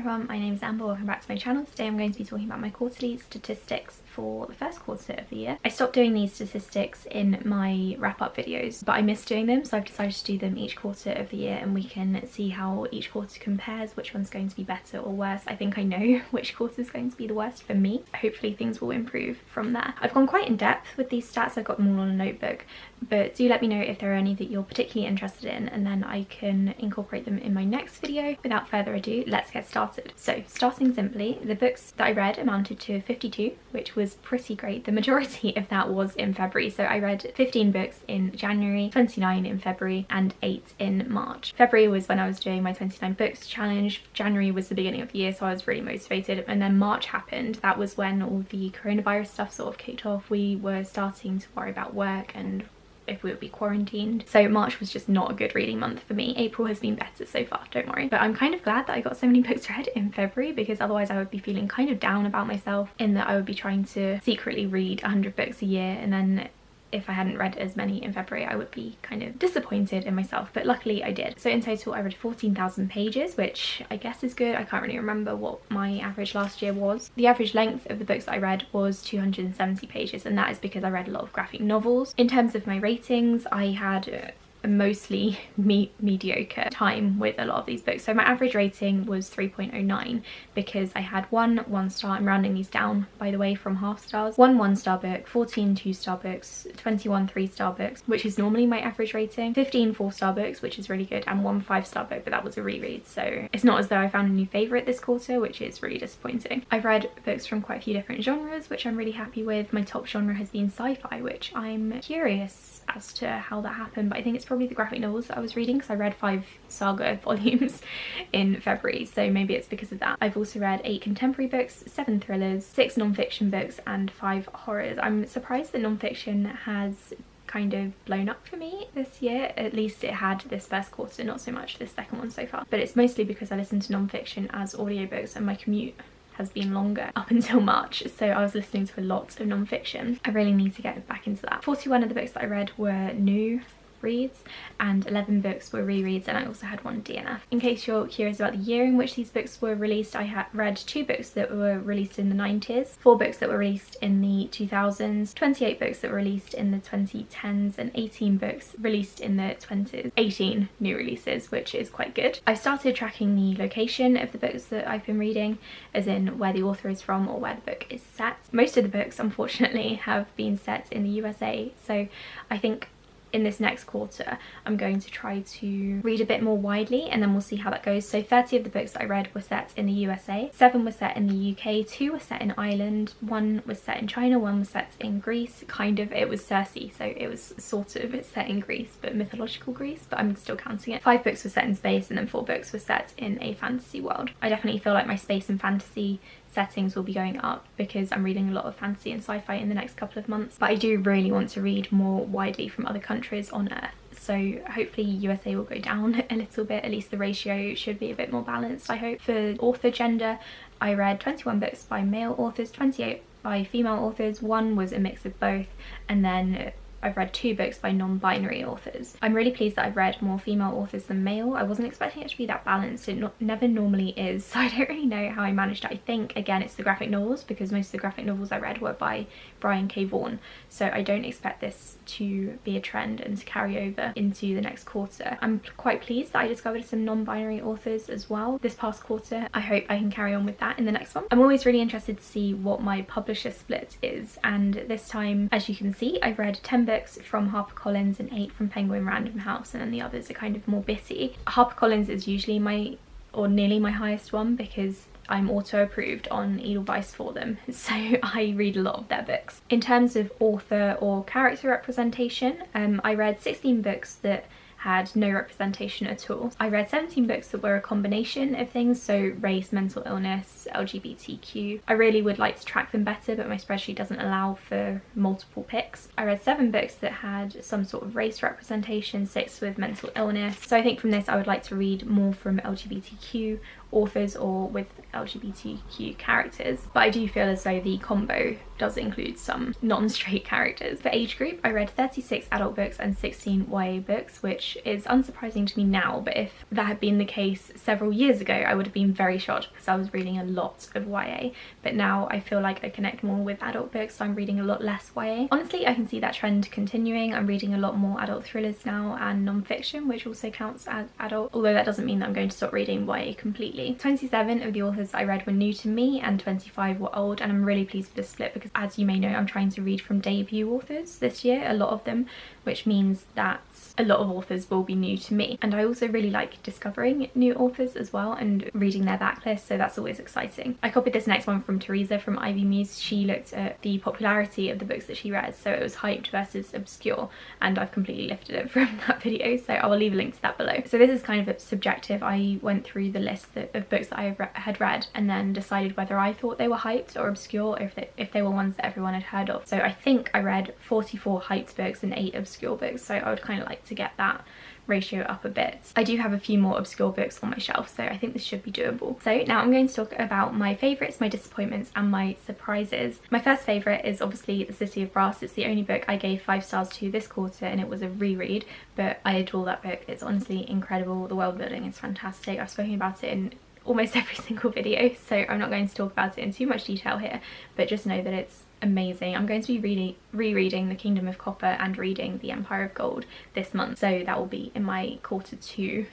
everyone, my name is Amber, welcome back to my channel. Today I'm going to be talking about my quarterly statistics for the first quarter of the year. I stopped doing these statistics in my wrap-up videos, but I miss doing them, so I've decided to do them each quarter of the year and we can see how each quarter compares, which one's going to be better or worse. I think I know which quarter is going to be the worst for me. Hopefully things will improve from there. I've gone quite in depth with these stats, I've got them all on a notebook, but do let me know if there are any that you're particularly interested in and then I can incorporate them in my next video. Without further ado, let's get started. So starting simply, the books that I read amounted to 52, which was pretty great. The majority of that was in February, so I read 15 books in January, 29 in February and 8 in March. February was when I was doing my 29 books challenge, January was the beginning of the year so I was really motivated, and then March happened. That was when all the coronavirus stuff sort of kicked off. We were starting to worry about work and if we would be quarantined, so March was just not a good reading month for me. April has been better so far, don't worry, but I'm kind of glad that I got so many books read in February, because otherwise I would be feeling kind of down about myself in that I would be trying to secretly read 100 books a year, and then if I hadn't read as many in February I would be kind of disappointed in myself, but luckily I did. So in total I read 14,000 pages, which I guess is good. I can't really remember what my average last year was. The average length of the books that I read was 270 pages, and that is because I read a lot of graphic novels. In terms of my ratings, I had a mostly mediocre time with a lot of these books, so my average rating was 3.09 because I had one star, I'm rounding these down by the way from half stars, one 1-star book, 14 2-star books, 21 3-star books, which is normally my average rating, 15 4-star books, which is really good, and one 5-star book, but that was a reread, so it's not as though I found a new favourite this quarter, which is really disappointing. I've read books from quite a few different genres, which I'm really happy with. My top genre has been sci-fi, which I'm curious as to how that happened, but I think it's probably the graphic novels that I was reading because I read 5 saga volumes in February, so maybe it's because of that. I've also read 8 contemporary books, 7 thrillers, 6 non-fiction books and 5 horrors. I'm surprised that non-fiction has kind of blown up for me this year. At least it had this first quarter, not so much this second one so far, but it's mostly because I listen to non-fiction as audiobooks and my commute has been longer up until March, so I was listening to a lot of non-fiction. I really need to get back into that. 41 of the books that I read were new reads and 11 books were rereads, and I also had 1 DNF. In case you're curious about the year in which these books were released, I had read 2 books that were released in the 90s, 4 books that were released in the 2000s, 28 books that were released in the 2010s and 18 books released in the 20s. 18 new releases, which is quite good. I've started tracking the location of the books that I've been reading, as in where the author is from or where the book is set. Most of the books unfortunately have been set in the USA, so I think in this next quarter I'm going to try to read a bit more widely and then we'll see how that goes. So 30 of the books that I read were set in the USA, 7 were set in the UK, 2 were set in Ireland, 1 was set in China, 1 was set in Greece. Kind of, it was Circe, so it was sort of set in Greece, but mythological Greece, but I'm still counting it. 5 books were set in space and then 4 books were set in a fantasy world. I definitely feel like my space and fantasy settings will be going up because I'm reading a lot of fantasy and sci-fi in the next couple of months, but I do really want to read more widely from other countries on Earth, so hopefully USA will go down a little bit. At least the ratio should be a bit more balanced, I hope. For author gender, I read 21 books by male authors, 28 by female authors, 1 was a mix of both, and then I've read 2 books by non-binary authors. I'm really pleased that I've read more female authors than male. I wasn't expecting it to be that balanced. It never normally is, so I don't really know how I managed it. I think, again, it's the graphic novels because most of the graphic novels I read were by Brian K. Vaughan, so I don't expect this to be a trend and to carry over into the next quarter. I'm quite pleased that I discovered some non-binary authors as well this past quarter. I hope I can carry on with that in the next one. I'm always really interested to see what my publisher split is, and this time, as you can see, I've read 10 books from HarperCollins and 8 from Penguin Random House, and then the others are kind of more bitty. HarperCollins is usually my, or nearly my highest one, because I'm auto-approved on Edelweiss for them, so I read a lot of their books. In terms of author or character representation, I read 16 books that had no representation at all. I read 17 books that were a combination of things, so race, mental illness, LGBTQ. I really would like to track them better, but my spreadsheet doesn't allow for multiple picks. I read 7 books that had some sort of race representation, 6 with mental illness. So I think from this I would like to read more from LGBTQ authors or with LGBTQ characters, but I do feel as though the combo does include some non-straight characters. For age group, I read 36 adult books and 16 YA books, which is unsurprising to me now, but if that had been the case several years ago, I would have been very shocked because I was reading a lot of YA, but now I feel like I connect more with adult books, so I'm reading a lot less YA. Honestly, I can see that trend continuing. I'm reading a lot more adult thrillers now and non-fiction, which also counts as adult, although that doesn't mean that I'm going to stop reading YA completely. 27 of the authors I read were new to me and 25 were old, and I'm really pleased with this split because, as you may know, I'm trying to read from debut authors this year, a lot of them, which means that a lot of authors will be new to me. And I also really like discovering new authors as well and reading their backlist, so that's always exciting. I copied this next one from Teresa from Ivy Muse. She looked at the popularity of the books that she read, so it was hyped versus obscure, and I've completely lifted it from that video, so I will leave a link to that below. So this is kind of subjective. I went through the list of books that I had read and then decided whether I thought they were hyped or obscure, or if they were ones that everyone had heard of. So I think I read 44 hyped books and 8 obscure books, so I would kind of like to get that ratio up a bit. I do have a few more obscure books on my shelf, so I think this should be doable. So now I'm going to talk about my favourites, my disappointments and my surprises. My first favourite is obviously The City of Brass. It's the only book I gave 5 stars to this quarter, and it was a reread, but I adore that book. It's honestly incredible. The world building is fantastic. I've spoken about it in almost every single video, so I'm not going to talk about it in too much detail here, but just know that it's amazing. I'm going to be rereading The Kingdom of Copper and reading The Empire of Gold this month, so that will be in my quarter 2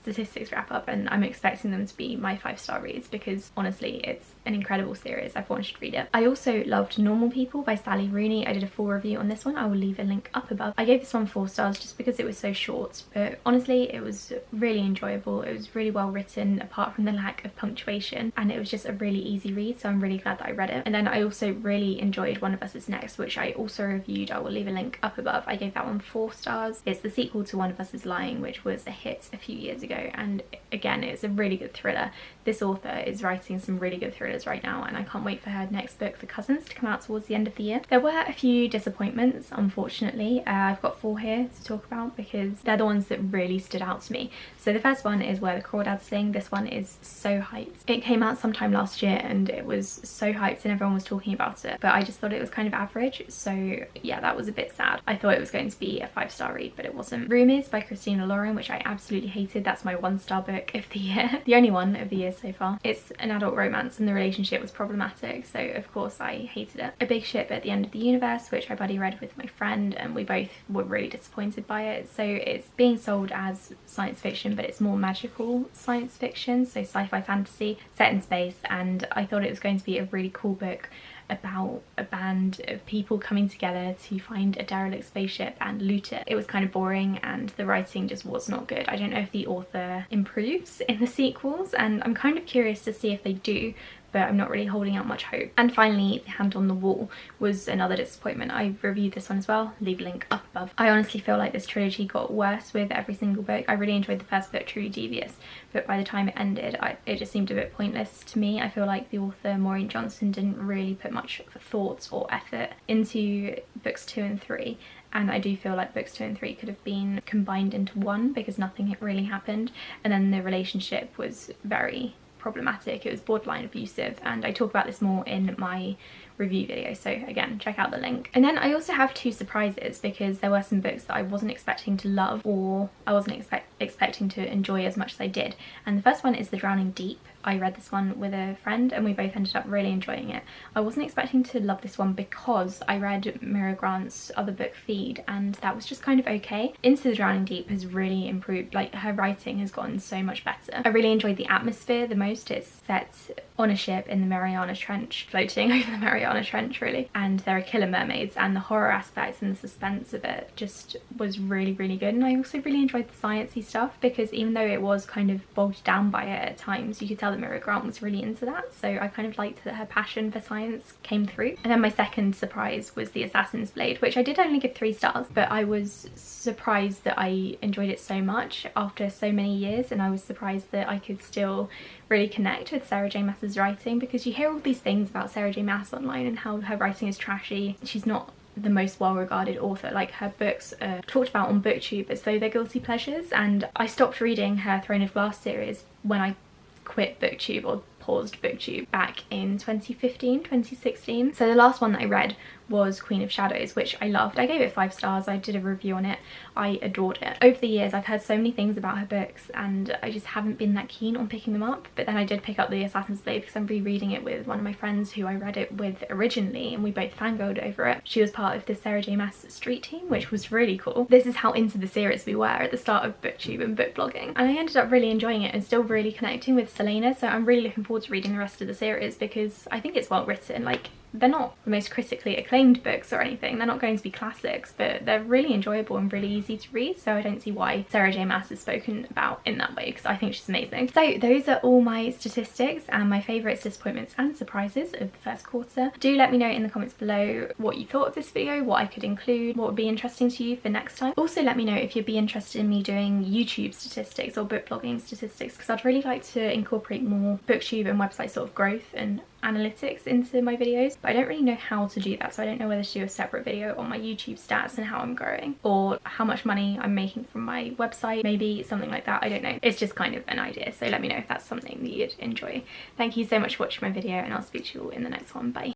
statistics wrap up, and I'm expecting them to be my 5-star reads because honestly it's an incredible series. Everyone should read it. I also loved Normal People by Sally Rooney. I did a full review on this one. I will leave a link up above. I gave this one 4 stars just because it was so short, but honestly it was really enjoyable. It was really well written apart from the lack of punctuation, and it was just a really easy read, so I'm really glad that I read it. And then I also really enjoyed One of Us Is Next, which I also reviewed. I will leave a link up above. I gave that one 4 stars. It's the sequel to One of Us Is Lying, which was a hit a few years ago, and again it's a really good thriller. This author is writing some really good thrillers right now, and I can't wait for her next book, The Cousins, to come out towards the end of the year. There were a few disappointments, unfortunately. I've got 4 here to talk about because they're the ones that really stood out to me. So the first one is Where the Crawdads Sing. This one is so hyped. It came out sometime last year and it was so hyped and everyone was talking about it, but I just thought it was kind of average, so yeah, that was a bit sad. I thought it was going to be a 5-star read, but it wasn't. Roomies by Christina, which I absolutely hated. That's my 1-star book of the year. The only one of the year so far. It's an adult romance and the relationship was problematic, so of course I hated it. A Big Ship at the End of the Universe, which I buddy read with my friend, and we both were really disappointed by it. So it's being sold as science fiction, but it's more magical science fiction, so sci-fi fantasy set in space, and I thought it was going to be a really cool book about a band of people coming together to find a derelict spaceship and loot it. It was kind of boring and the writing just was not good. I don't know if the author improves in the sequels, and I'm kind of curious to see if they do, but I'm not really holding out much hope. And finally, The Hand on the Wall was another disappointment. I reviewed this one as well, leave a link up above. I honestly feel like this trilogy got worse with every single book. I really enjoyed the first book, Truly Devious, but by the time it ended, it just seemed a bit pointless to me. I feel like the author, Maureen Johnson, didn't really put much thought or effort into books 2 and 3. And I do feel like books 2 and 3 could have been combined into one because nothing really happened, and then the relationship was very problematic. It was borderline abusive, and I talk about this more in my review video, so again, check out the link. And then I also have 2 surprises because there were some books that I wasn't expecting to love, or I wasn't expecting to enjoy as much as I did. And the first one is The Drowning Deep. I read this one with a friend and we both ended up really enjoying it. I wasn't expecting to love this one because I read Mira Grant's other book, Feed, and that was just kind of okay. Into the Drowning Deep has really improved. Like, her writing has gotten so much better. I really enjoyed the atmosphere the most. It's set on a ship in the Mariana Trench, floating over the Mariana Trench really, and there are killer mermaids, and the horror aspects and the suspense of it just was really, really good. And I also really enjoyed the sciencey stuff because even though it was kind of bogged down by it at times, you could tell that Mira Grant was really into that, so I kind of liked that her passion for science came through. And then my second surprise was The Assassin's Blade, which I did only give 3 stars, but I was surprised that I enjoyed it so much after so many years, and I was surprised that I could still really connect with Sarah J Maas's writing, because you hear all these things about Sarah J Maas online and how her writing is trashy. She's not the most well-regarded author. Like, her books are talked about on Booktube as though they're guilty pleasures, and I stopped reading her Throne of Glass series when I quit Booktube or paused Booktube back in 2015, 2016. So the last one that I read was Queen of Shadows, which I loved. I gave it 5 stars. I did a review on it. I adored it. Over the years I've heard so many things about her books and I just haven't been that keen on picking them up, but then I did pick up The Assassin's Blade because I'm rereading it with one of my friends who I read it with originally, and we both fangirled over it. She was part of the Sarah J Maas street team, which was really cool. This is how into the series we were at the start of Booktube and book blogging, and I ended up really enjoying it and still really connecting with Selena, so I'm really looking forward to reading the rest of the series because I think it's well written. Like, they're not the most critically acclaimed books or anything, they're not going to be classics, but they're really enjoyable and really easy to read, so I don't see why Sarah J Maas is spoken about in that way because I think she's amazing. So those are all my statistics and my favourites, disappointments and surprises of the first quarter. Do let me know in the comments below what you thought of this video, what I could include, what would be interesting to you for next time. Also let me know if you'd be interested in me doing YouTube statistics or book blogging statistics, because I'd really like to incorporate more Booktube and website sort of growth and analytics into my videos, but I don't really know how to do that, so I don't know whether to do a separate video on my YouTube stats and how I'm growing or how much money I'm making from my website, maybe something like that. I don't know, it's just kind of an idea, so let me know if that's something that you'd enjoy. Thank you so much for watching my video and I'll speak to you all in the next one. Bye.